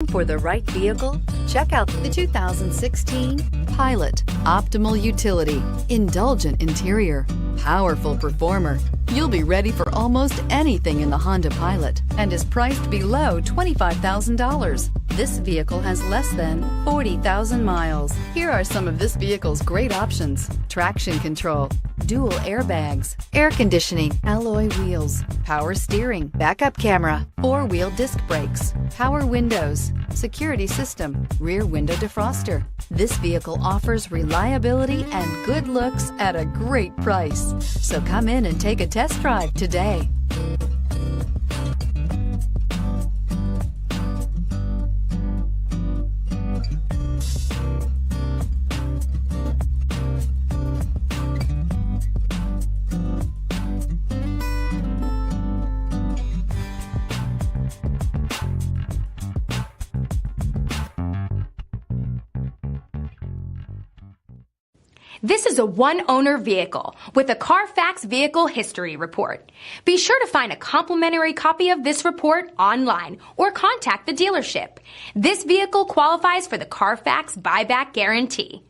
for the right vehicle? Check out the 2016 Pilot. Optimal utility, indulgent interior, powerful performer. You'll be ready for almost anything in the Honda Pilot and is priced below $25,000. This vehicle has less than 40,000 miles. Here are some of this vehicle's great options: traction control, dual airbags, air conditioning, alloy wheels, power steering, backup camera, four-wheel disc brakes, power windows, security system, rear window defroster. This vehicle offers reliability and good looks at a great price. So come in and take a test drive today. This is a one-owner vehicle with a Carfax Vehicle History Report. Be sure to find a complimentary copy of this report online or contact the dealership. This vehicle qualifies for the Carfax Buyback Guarantee.